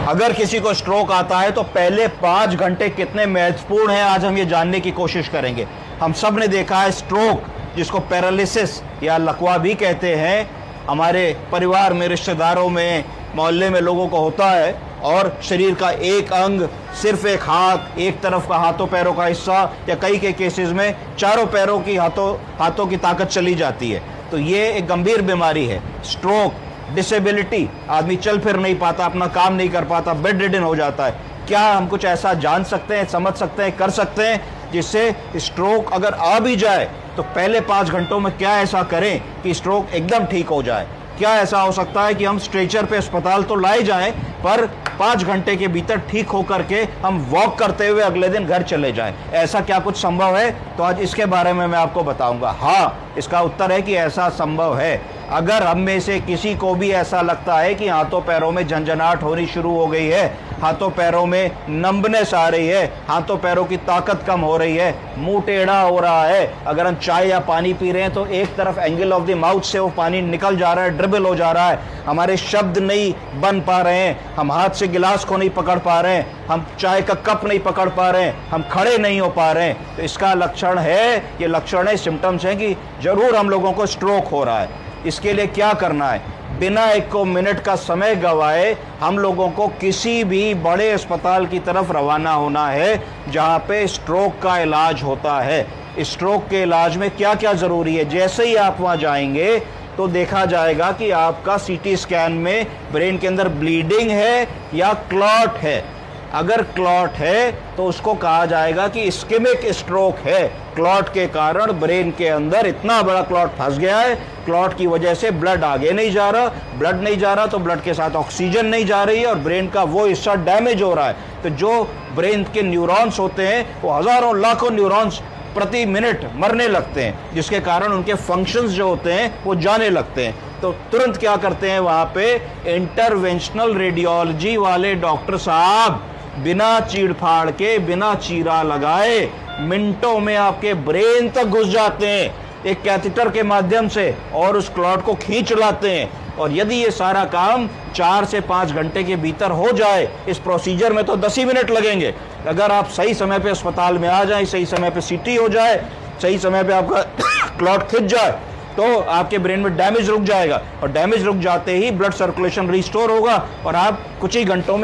अगर किसी को स्ट्रोक आता है तो पहले 5 घंटे कितने महत्वपूर्ण हैं, आज हम ये जानने की कोशिश करेंगे। हम सब ने देखा है स्ट्रोक, जिसको पैरालिसिस या लकवा भी कहते हैं, हमारे परिवार में, रिश्तेदारों में, मोहल्ले में लोगों को होता है और शरीर का एक अंग, सिर्फ एक हाथ, एक तरफ का हाथों पैरों का हिस्सा या कई के केसेस में चारों पैरों की हाथों की ताकत चली जाती है। तो ये एक गंभीर बीमारी है स्ट्रोक। डिसेबिलिटी, आदमी चल फिर नहीं पाता, अपना काम नहीं कर पाता, बेड रिडन हो जाता है। क्या हम कुछ ऐसा जान सकते हैं, समझ सकते हैं, कर सकते हैं जिससे स्ट्रोक अगर आ भी जाए तो पहले 5 घंटों में क्या ऐसा करें कि स्ट्रोक एकदम ठीक हो जाए? क्या ऐसा हो सकता है कि हम स्ट्रेचर पे अस्पताल तो लाए जाएं पर 5 घंटे के भीतर ठीक होकर के हम वॉक करते हुए अगले दिन घर चले जाएं? ऐसा क्या कुछ संभव है? तो आज इसके बारे में मैं आपको बताऊंगा। हाँ, इसका उत्तर है कि ऐसा संभव है। अगर हम में से किसी को भी ऐसा लगता है कि हाथों पैरों में झंझनाहट होनी शुरू हो गई है, हाथों पैरों में नंबनेस आ रही है, हाथों पैरों की ताकत कम हो रही है, मुंह टेढ़ा हो रहा है, अगर हम चाय या पानी पी रहे हैं तो एक तरफ एंगल ऑफ द माउथ से वो पानी निकल जा रहा है, ड्रिबल हो जा रहा है, हमारे शब्द नहीं बन पा रहे हैं, हम हाथ से गिलास को नहीं पकड़ पा रहे हैं, हम चाय का कप नहीं पकड़ पा रहे हैं, हम खड़े नहीं हो पा रहे हैं, तो इसका लक्षण है, ये लक्षण है, सिम्टम्स हैं कि जरूर हम लोगों को स्ट्रोक हो रहा है। इसके लिए क्या करना है? बिना 1 मिनट का समय गवाए हम लोगों को किसी भी बड़े अस्पताल की तरफ रवाना होना है जहां पे स्ट्रोक का इलाज होता है। स्ट्रोक के इलाज में क्या क्या ज़रूरी है? जैसे ही आप वहां जाएंगे तो देखा जाएगा कि आपका सीटी स्कैन में ब्रेन के अंदर ब्लीडिंग है या क्लॉट है। अगर क्लॉट है तो उसको कहा जाएगा कि इस्केमिक स्ट्रोक है। क्लॉट के कारण ब्रेन के अंदर इतना बड़ा क्लॉट फंस गया है, क्लॉट की वजह से ब्लड आगे नहीं जा रहा, ब्लड नहीं जा रहा तो ब्लड के साथ ऑक्सीजन नहीं जा रही है और ब्रेन का वो हिस्सा डैमेज हो रहा है। तो जो ब्रेन के न्यूरॉन्स होते हैं वो हज़ारों लाखों न्यूरॉन्स प्रति मिनट मरने लगते हैं, जिसके कारण उनके फंक्शंस जो होते हैं वो जाने लगते हैं। तो तुरंत क्या करते हैं वहाँ पे इंटरवेंशनल रेडियोलॉजी वाले डॉक्टर साहब बिना चीड़-फाड़ के, बिना चीरा लगाए मिनटों में आपके ब्रेन तक घुस जाते हैं एक कैथेटर के माध्यम से और उस क्लॉट को खींच लाते हैं। और यदि ये सारा काम 4 से 5 घंटे के भीतर हो जाए, इस प्रोसीजर में तो 10 ही मिनट लगेंगे। अगर आप सही समय पे अस्पताल में आ जाएं, सही समय पे सीटी हो जाए, सही समय पे आपका क्लॉट खिंच जाए तो आपके ब्रेन में डैमेज रुक जाएगा और डैमेज रुक जाते ही ब्लड सर्कुलेशन रिस्टोर होगा और आप कुछ ही घंटों में